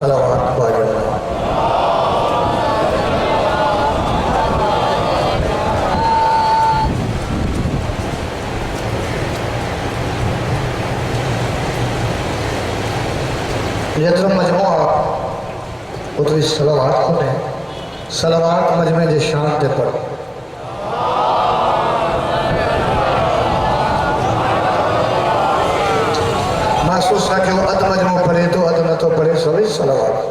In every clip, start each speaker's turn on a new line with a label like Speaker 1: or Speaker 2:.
Speaker 1: صلوات باجر جتر مجموعہ اتری صلوات کو نے صلوات مجمع جے شان تے پڑھ محسوس ہے کہ وہ اد مجموع پڑھے تو اد نہ تو پڑھے سوئی صلوات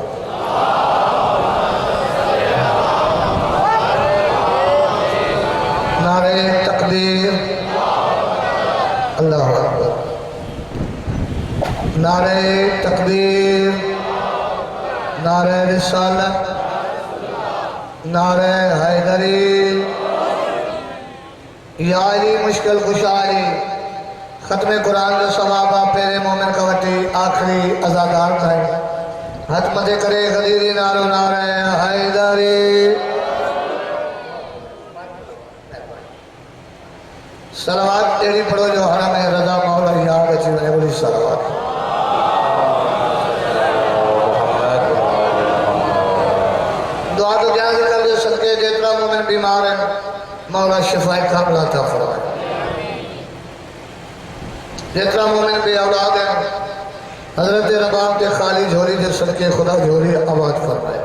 Speaker 1: نعرہ تقدیر اللہ اکبر نعرہ تقدیر نعرہ رسالت نعرہ حیدری یا علی مشکل کشاری ختم قرآن جو ثوابہ پیرے مومن کا وٹی آخری ازادار تھا حتمت کرے غدیری نارو نعرہ حیدری صلوات تیری پڑھو جو حرم رضا مولا یاد اچھی میں بولی صلوات دعا تو کیا ذکر جو صدقے جتنا مومن بیمار ہے مولا شفاء کاملہ عطا فرمائے جتنا مومن بے اولاد ہے حضرت رباب کے خالی جھولی جو صدقے خدا جھولی آباد فرمائے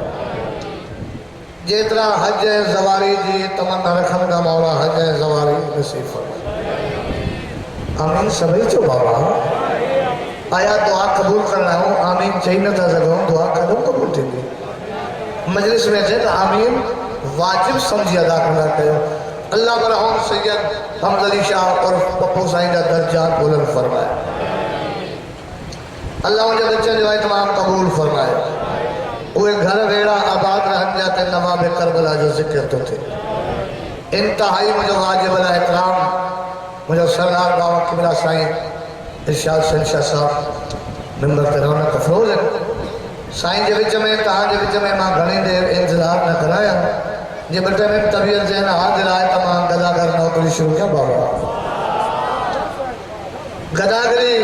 Speaker 1: جتنا حج زواری جی تمنا رکھن کا مولا حج زواری نصیب فرمائے آمین سبھی چو بابا آیا دعا قبول کرنا ہوں آمین چاہیے نہ تھا سکوں دعا قبول تھی گی مجلس میں جائے آمین واجب سمجھی ادا کرنا کہو اللہ برحم سید حمد علی شاہ اور پپو سائن کا درجات بلند فرمائے اللہ مجھے بچے جو ہے تمام قبول فرمائے وہ گھر ویڑا آباد رہن جاتے نواب کربلا جو ذکر تو تھے انتہائی مجھے واجب علیہ احترام مجھے سردار بابا قبلہ سائن ارشاد سنشاہ صاحب ممبر ترونہ کفروز ہے سائن جے وچ میں تہاں جے وچ میں ماں گھنی دیر انتظار نہ کرایا جے بٹے میں طبیعت ذہن حاضر آئے تمام گداگر نوکری شروع کیا بابا گداگری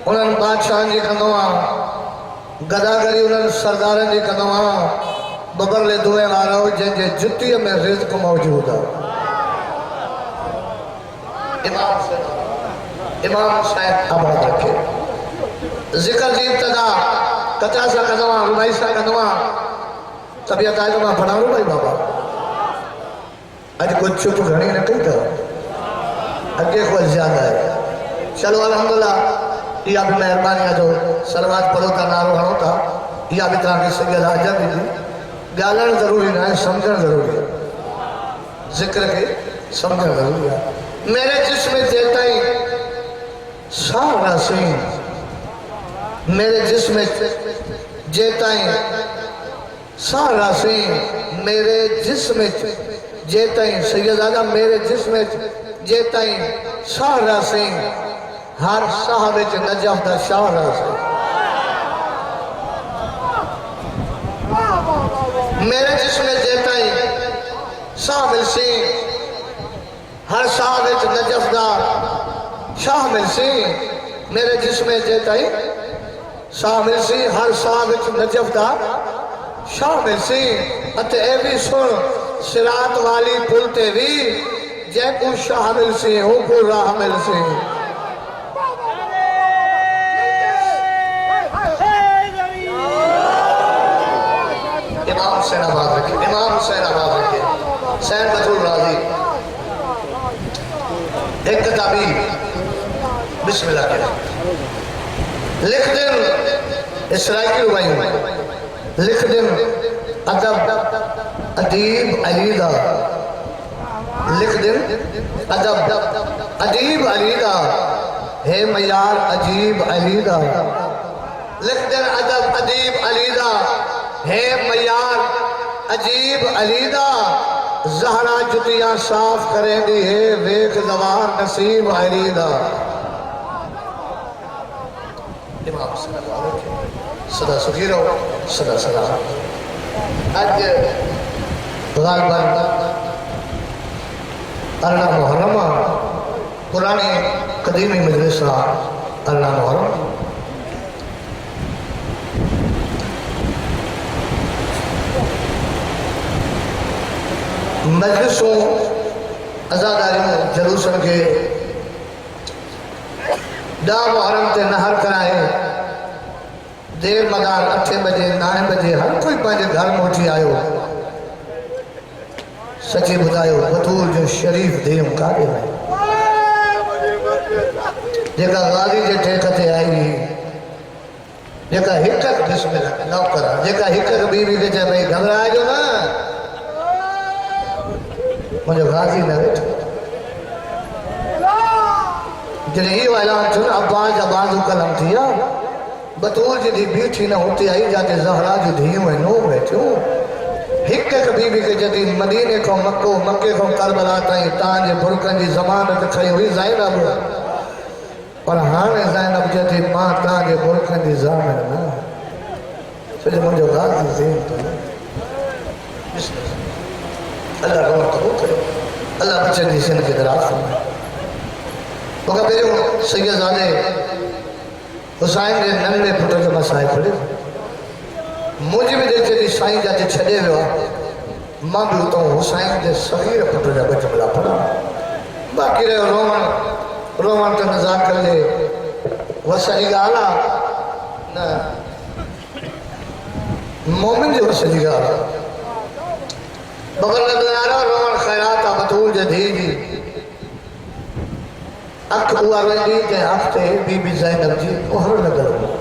Speaker 1: انہاں بادشاہن جی کندواں گداگری انہاں سردارن جی کندواں ببر لے دوئے آرہو جن جے جتی میں رزق موجود ہے امام حسین آباد رکھے ذکر جی ابتدا کچا سا کندواں ربائی سا کندواں طبیعت آئے تو میں پڑھا رو بھائی بابا آج کچھ چھپ گھڑی نہ کئی کرو اگے خوش زیادہ ہے چلو الحمدللہ یہ بھی مہربانی ہے جو سلوات پڑھو تا نارو ہنو تا یہ بھی طرح کی سید آجا بھی دی گالن ضروری نہ ہے سمجھن ضروری ہے ذکر کے سمجھن ضروری ہے میرے جسم دیتا ہی سارا سین میرے جسم جیتا ہی سارا سین میرے جسم جیتا ہی سیدادہ میرے جسم جیتا ہی سارا سین ہر صاحب نجف دا شارا سین میرے جسم جیتا ہی شامل سین ہر صاحب نجف دا شامل سین میرے جسم جیتا ہی شامل سین ہر صاحب نجف دا شامل سین اتے اے بھی سن سرات والی پلتے بھی جے کو شامل سین ہو کو راحمل سین امام حسین آباد رکھے امام حسین آباد رکھے سین بطول راضی ایک کتابی بسم اللہ کے لکھ دن اسرائی کی روائی ہوئی لکھ دن ادب ادیب علیدہ لکھ دن ادب ادیب علیدہ ہے میار عجیب علیدہ لکھ دن ادب ادیب علیدہ ہے میار عجیب علیدہ زہرہ جتیاں صاف کریں دی ہے ویک دوار نصیب علیدہ امام صلی اللہ علیہ وسلم صدا سکھی رہو صدا صدا آج غالباً اللہ محرمہ پرانی قدیمی مجلسہ اللہ محرم مجلسوں عزاداریوں جلوسن کے دا محرم تے نہر کرائے دیر مدار 8 بجے 9 بجے ہر کوئی پانچے گھر موٹی آئے ہو سچے بتائے بطول جو شریف دیم کا دے رہے جیکا غازی جے ٹھیکتے آئی جیکا ہکک بسم اللہ نو کرا جیکا ہکک بی بی کے چاہے بھئی گھبرا جو نا مجھے غازی نہ بیٹھا جنہیں ہی اعلان چھو نا عباس جبازو کلم تھیا بطول جی دی بیٹھی نہ ہوتی آئی جاتے زہرا جو دھیوں ہیں نو بیٹھوں ہکک بی بی کے جدی مدینے کو مکہ کو کربلا تائیں تانجے برکن جی زمانت کھئی ہوئی زینب اور ہانے زینب جدی ماں تانجے برکن جی زامن نا سجھے مجھے غازی زین تو بسم اللہ اللہ رحمت قبول کرے اللہ بچے دی سن کی دراز فرمائے وقت میرے سید زادے حسین دے ننوے پھٹر جو مسائے پڑے مجھے بھی دیکھتے دی سائیں جاتے چھڑے ہوئے ماں بھی ہوتا ہوں حسین دے صغیر پھٹر جا بچے بلا پڑا باقی رہے رومن تو نظام کر لے وسعی گالا مومن جو وسعی گالا بغل لگنارا رومن خیراتا بطول جدھی جی اکھ ہوا رہی کہ ہفتے بی بی زینب جی اوہر لگر ہو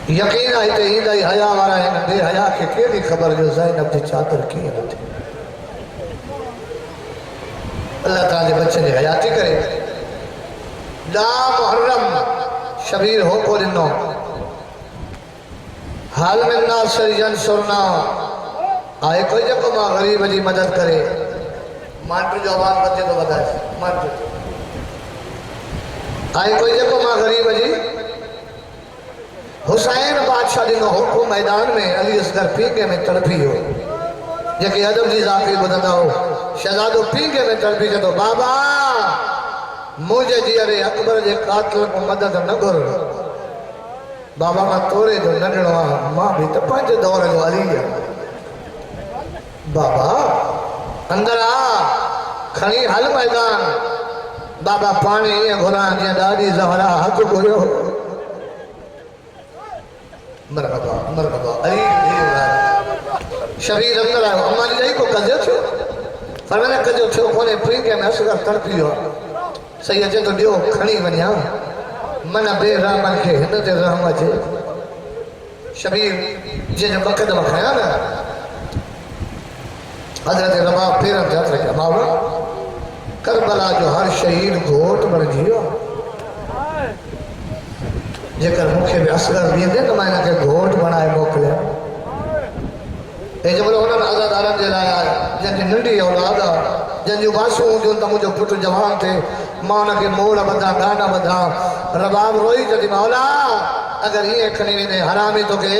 Speaker 1: یقین آئی تے ہی دائی حیاء وارا ہے بے حیاء کے کیلی خبر جو زینب جی چادر کی ہے اللہ تعالیٰ بچے نے حیاتی کرے لا محرم شبیر ہو کو لنو حال من ناصر ینصرنا آئے کوئی جب ماں غریب جی مدد کرے مانٹو جو آواز بچے تو بتائے مانٹو آئے کوئی جب ماں غریب جی حسین بادشاہ دنوں حکم میدان میں علی اصغر پینگے میں تڑپی ہو جیکے عدم جی ذاکر بدندہ ہو شہزادو پینگے میں تڑپی جدو بابا مجھے جیئر اکبر جے قاتل کو مدد نہ گر بابا ماں تورے جو ننڑوا ماں بھی تو پانچ دور جو علی ہے بابا اندر آ کھنی حل میدان بابا پانی یہ گھران یہ دادی زہرا حق گھریو مرحبا مرحبا علی شبیر اندر آئے ہماری جائی کو کجو چھو فرمانے کجو چھو کونے پرینکے میں اصغر تڑپی ہو سید جے تو دیو کھنی ونیا من بے رحمن کے ہندت رحمت ہے شبیر جے جو مقدم کھایا نا حضرت رباب پیرن تھے حضرت اماؤں کربلا جو ہر شہید گھوٹ بڑھ جیو جے کر مکھے بھی اصغر بھی دے تو میں نے کہ گھوٹ بنائے موکلے اے جب انہوں نے آزاد آرام جے لائے آئے جن جی ننڈی اولادا جن جو باسوں جو انتا مجھے پھٹ جوان تھے مانا کے موڑا بدھا گانا بدھا رباب روئی جو دی مولا اگر یہ کھنی بھی دے حرامی تو کہ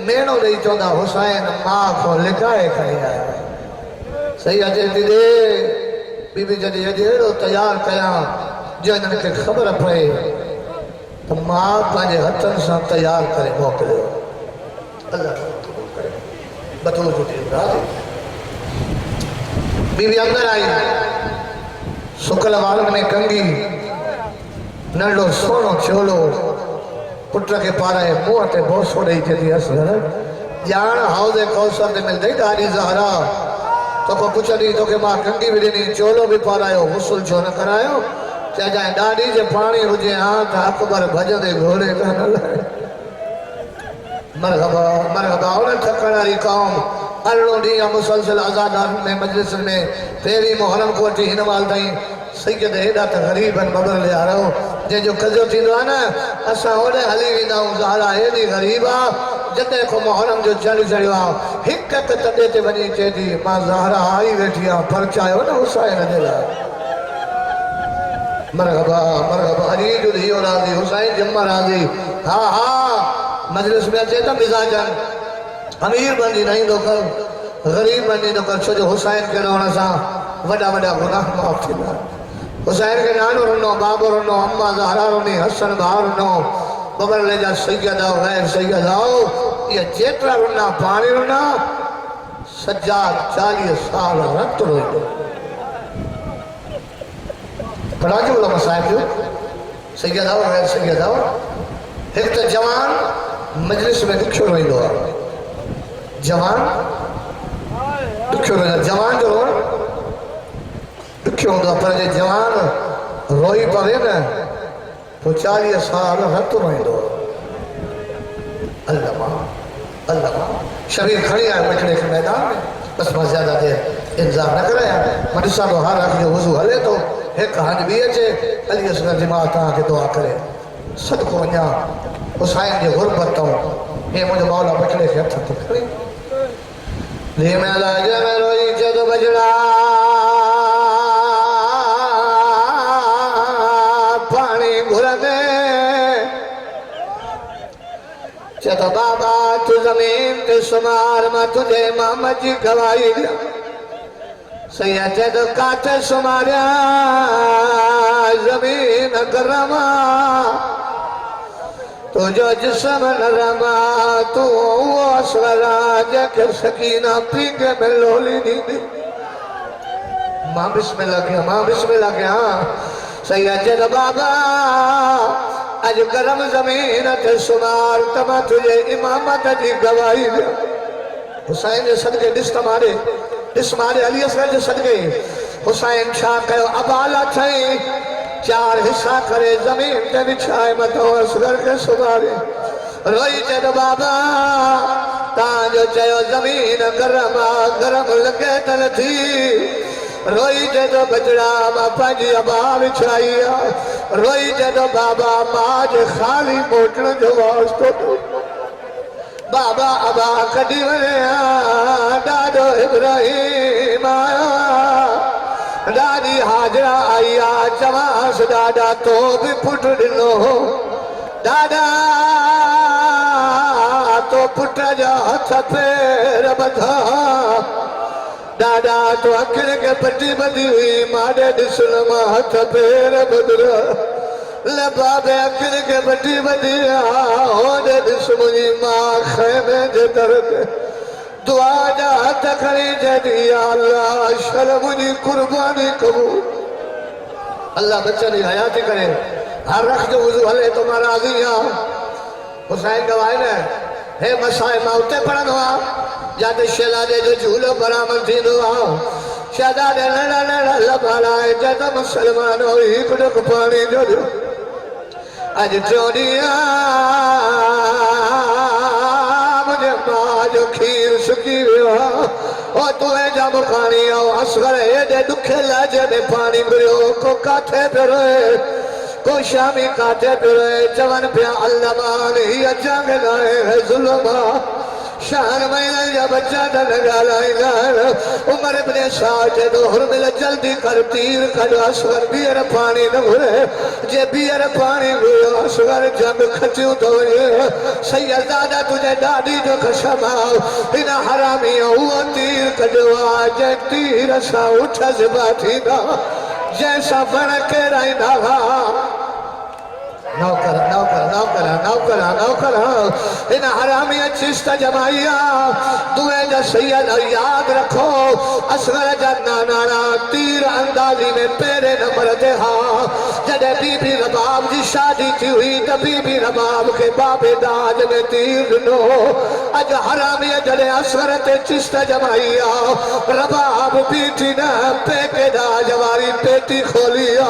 Speaker 1: مینو دے چوندہ حسین ماں کو لکھائے کھنی آئے صحیح اجے دی دے بی بی جدی اجیڑو تیار کیا جو انہوں نے خبر پڑے تو ماں پانجے ہتن سا تیار کرے موکلے اللہ قبول کرے بطول جو دیر راضی بی بی اندر آئی سکل والن میں کنگی نڑو سونو چولو پٹر کے پارے موہتے بہت سو رہی تھی اصغر جان حوض کوثر دے مل دے داری زہرا تو کو پوچھا دی تو کہ ماں کنگی بھی دینی چولو بھی پارایو غسل چھو نہ کرایو چاہے جائیں ڈاڑی جے پانی ہوجے ہاں تا اکبر بھج دے گھوڑے کا نہ لائے مرحبا مرحبا انہیں تھکڑاری قوم اللہ دیا مسلسل آزادان میں مجلس میں پیری محرم کو اٹھی ہنوال دائیں سید ہیدات غریباً مبر لے آ رہا ہو جے جو کجو تھی دوانا اسا ہونے حلی ویدہ ہوں زہرا ہیدی غریبا جتے کو محرم جو چڑھ چڑھوا حکت تڑیتے بنی چیدی ماں زہرا آئی بیٹھیا پرچائے ہو نا حسین دلا مرحبا مرحبا علی جو دھیو راضی حسین جمع راضی ہاں ہاں مجلس میں اچھے تا مزاجن امیر بندی نہیں دو کر غریب بندی دو کر چھو حسین کے رونا سا وڈا وڈا گناہ معاف تھی حسین کے نانو رنو بابو رنو اممہ زہرا رنی حسن بہار رنو ببر لے جا سیدہ و غیر سیدہ یہ چیترہ رنہ پانی رنہ سجاد 40 سال رت روئی دو پڑھا جو علماء صاحب جو سید آور غیر سید آور ایک تو جوان مجلس میں دکھو روئی دو جوان دکھو روئی دو جوان جو دکھو دو پر جوان روئی پڑے نا تو 40 سال رت روئی دو اللہ شبیر کھڑی آئے مچھڑے کے میدان میں بس میں زیادہ دیر انتظار نہ کرے مدرسہ کو ہر رکھ جو وضو ہلے تو ایک ہنج بھی اچھے علی اصغر جماعت آن کے دعا کرے صدقو ونیا حسین جے غربت ہوں یہ مجھے مولا مچھڑے کے ہتھ تک کھڑی لی میں لاجے میں روئی جدو بجڑا پانی گھرنے چتو بابا تو زمین تے سمار ما تجھے محمد جی گوائی دیا سید جدو کاتے سماریا زمین گرما تو جو جسم نرما تو اسورا جے سکینہ پینگے میں لولی دی دی ماں بسم اللہ گیا سید جدو بابا اج گرم زمین تے سمار تما تجھے امامت جی گواہی دیا حسین جے صدقے ڈس مارے علی اصغر جے صدقے حسین شاہ کہو ابالا چھئی 4 حصہ کرے زمین تے بچھائے متو اصغر کے سمارے روئی جد بابا تاں جو چہو زمین گرم لگے تن تھی روئی جدو بچڑا ماں پانجی ابا بچھائیا روئی جدو بابا ماج خالی موٹن جو واسطو تو بابا ابا کڑی ونیا ڈاڈو ابراہیم آیا ڈاڈی حاجرہ آیا جواز ڈاڈا تو بھی پھٹ ڈنو ڈاڈا تو پھٹ جا ہتھ پیر بدھا ڈاڈا تو اکھر کے پٹی بدی ہوئی ماڑے ڈسل ماں ہتھ پیر بدرا لبابے اکھر کے پٹی بدی ہوڑے ڈس مجھے ماں خیمے جے درد دعا جا ہتھ کھڑی جے دیا اللہ شرم مجھے قربانی قبول اللہ بچہ نہیں حیاتی کرے ہر رکھ جو وضو ہلے تو مرازیاں حسین گواہی نے ہے مسائے موتے پڑھن ہوا جاتے شہزادے جو جھولو برامن تھی دعا شہزادے لڑا لڑا لبھالائے جاتا مسلمان ہوئی کڑک پانی جو جو اج چونیاں مجھے ماں جو کھیر سکی ہوا اور تمہیں جب پانی آؤ اصغر ہے دے دکھے لاجے میں پانی بریو کو کاتھے پر رہے کو شامی کاتے پھرے جوان پیا اللہ مانی اجانگ لائے ہے ظلمہ شان مہینہ یا بچہ دنگا لائے گا عمر ابن ساٹھ دوہر مل جلدی کر تیر کر اصغر بیر پانی نگھرے جے بیر پانی گھرے اصغر جنگ کھچیوں تو یہ سیدادہ تجھے ڈاڈی جو کشماؤ انہ حرامی ہوا تیر کجوا جے تیر سا اٹھا زباتی نا جیسا فرق رائی ناغا نوکر ان حرامی چشت جمائیا دوئے جا سید یاد رکھو اصغر جنہ نانا تیر اندازی میں پیرے نمبر دے ہاں جدے بی بی رباب جی شادی تھی ہوئی تا بی بی رباب کے باب داج میں تیر نو اج حرامی جدے اصغر تے چشت جمائیا رباب بیٹی نا پیکے داج واری پیٹی کھولیا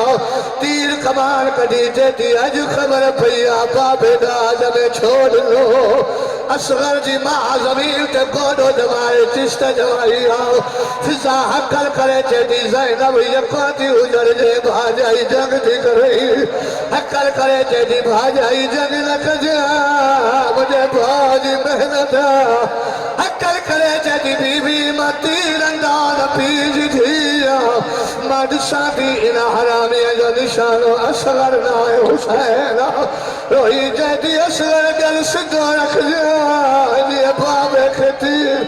Speaker 1: تیر کمان کڑی جے دی اج خبر پھیا بابے داج میں چھوڑ لو اصغر جی ماں زمین تے گوڑو جمائے چشت جمائی آؤ فضا حقل کرے چے دی زینب یکواتی اجر جے بھاجائی جنگ دی کرئی حقل کرے چے دی بھاجائی جنگ لکھ جا مجھے بھاجی محنت حقل کرے چے دی بی بی مطیر انداز پیج دیا مد شادی انہ حرامی جو نشانو اصغر نائے حسین روئی جے دی اصغر گل سدو رکھ جا یہ بابے کھتیر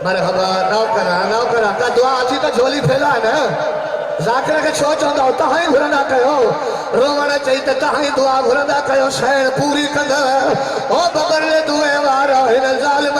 Speaker 1: مرحبا نوکرہ کا دعا آتی تو جھولی پھیلا ہے نا ذاکرہ کے چھو چاہتا ہو تہائیں گھرنا کہو رومانا چاہیے تہائیں دعا گھرنا کہو شہر پوری کندہ او ببر لے دوئے وارا ہن ظالم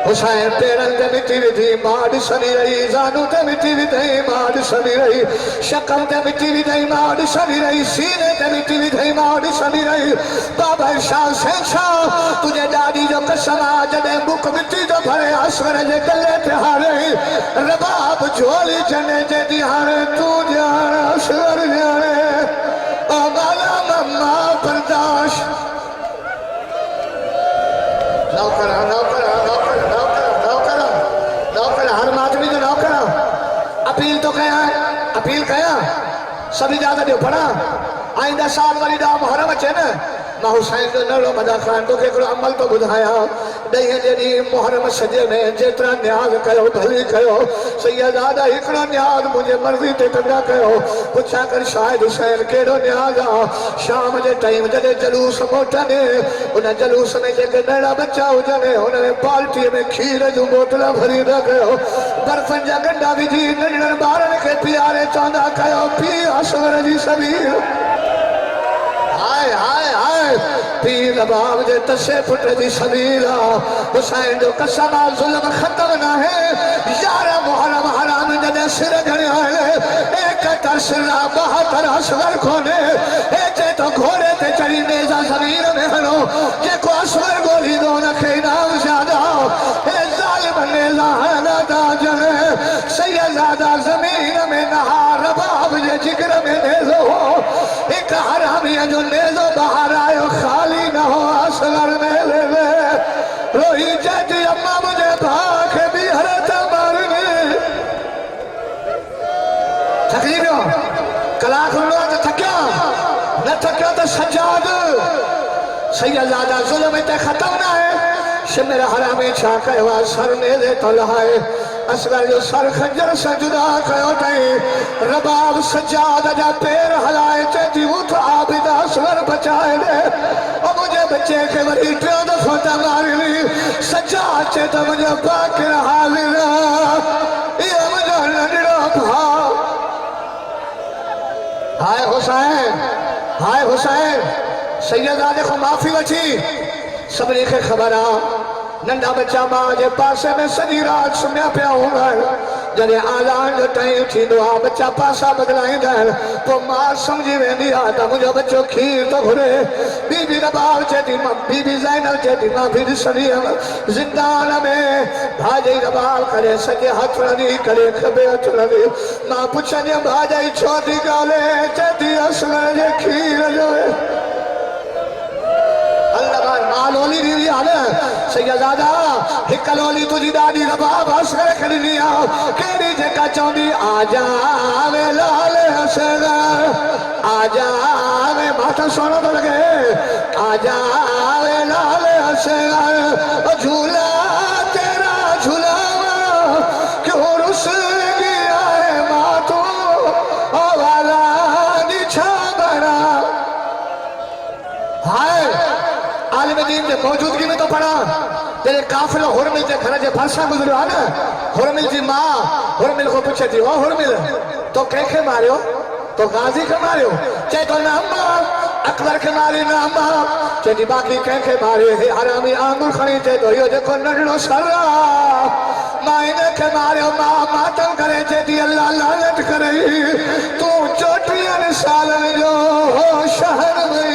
Speaker 1: حسین پیرن تے مٹی ودھی ماڈ سنی رہی زانو تے مٹی ودھی ماڈ سنی رہی شکم تے مٹی ودھی ماڈ سنی رہی سینے تے مٹی ودھی ماڈ سنی رہی بابا ارشاد سین شاہ تجھے ڈاڈی جو قسم آ جدے بک مٹی جو بھرے اسور جے گلے تے ہارے رباب جھولی جنے جے دی ہارے تو جانا اسور جانے او بالا مما برداشت نوکرہ نوکرہ نوکرہ نوکرہ نوکرہ ہر ماتمی جو نوکرہ اپیل تو کہا ہے اپیل کہا سب اجازت دیو پڑھا آئندہ سال والی دا محرم اچھے نا ماں حسین جو نلو مدہ خان تو کہ عمل تو بدھایا دہی جنی محرم سجے میں جتنا نیاز کہو بھلی کہو سیدادہ اکڑا نیاز مجھے مرضی تے کنگا کہو پچھا کر شاہد حسین کیڑو نیاز آ شام جے ٹائم جدے جلوس موٹنے انہیں جلوس میں جے کہ نیڑا بچہ ہو جانے انہیں پالٹی میں کھیر جو موٹلا بھری نہ کہو برفن جا گنڈا بھی جی نجڑن بارن کے پیارے چاندہ کہو پی اسور جی سبیر ہائے ہائے ہائے پیر رباب جے تشے پھٹ دی سبیلا حسین جو قسم ظلم ختم نہ ہے یارہ محرم حرام جدے سر گھنے آئے ایک ترسلہ بہتر اسور کھونے ایچے تو گھوڑے تے چڑی نیزہ زمین میں ہنو جے کو اسور گولی دو نکھے نام زیادہ اے ظالم نیزہ ہنہ دا جنے سیدادہ زمین میں نہا رباب جے جگر میں نیزو ہو ایک حرامی جو نیزو باہر آئے خالی نہ ہو اسور میں لے لے روئی جیتی اممہ مجھے بھاک بھی حرت مارنی تقریب ہو کلاک اللہ تو تھکیا نہ تھکیا تو سجاد سیدادہ ظلم تے ختم نہ ہے شمر حرامی چھاکے ہوا سر نیزے تو لہائے اسگر جو سر خنجر سے جدا کہو تئی رباب سجاد جا پیر ہلائے چیتی اٹھ عابد اسگر بچائے دے اور مجھے بچے کے بری پیو دفتا ماری لی سجاد چیتا مجھے باکر حاضر یہ مجھے لڑڑا بھا ہائے حسین سیدادے کو معافی بچی سبری کے خبر آ ننڈا بچہ ماں جے پاسے میں سنی رات سمیا پیا ہوں گا جنہیں آلان جو ٹائم تھی دعا بچہ پاسا بدلائیں دیں تو ماں سمجھی میں نہیں آتا مجھے بچوں کھیر تو گھرے بی بی رباب چیتی ماں بی بی زینب چیتی ماں بھی سنی زندان میں بھاجی رباب کرے سکے ہاتھ رنی کرے کھبے ہاتھ رنی ماں پوچھنے بھاجی چھوٹی گالے چیتی اسگر جے کھیر جو ہے لولی ریری آلے سیدادہ ہکا لولی تجھی دادی رباب اسگر کھڑی آؤ کیڑی جگہ چوندی آجاوے لالے حسین آجاوے ماتا سونا تو لگے آجاوے لالے حسین جھولا تیرا جھولا کیوں رس گیا ہے ماتو والا نیچھا بنا ہائے عالم دین دے موجودگی میں تو پڑھا تیرے کافر حرمل جے گھر جے بھرسا گزرو آنا حرمل جی ماں حرمل کو پوچھے تھی وہ حرمل تو کیکھے مارے ہو تو غازی کے مارے ہو چاہے تو نامہ اکبر کے مارے نامہ چاہے دی باقی کیکھے مارے ہے حرامی آنگل کھڑی تے تو یہ دیکھو نڈلو سرہ مائنے کے مارے ہو ماں ماتم کرے چاہے دی اللہ لعنت کرے تو چوٹیاں سالن جو شہر میں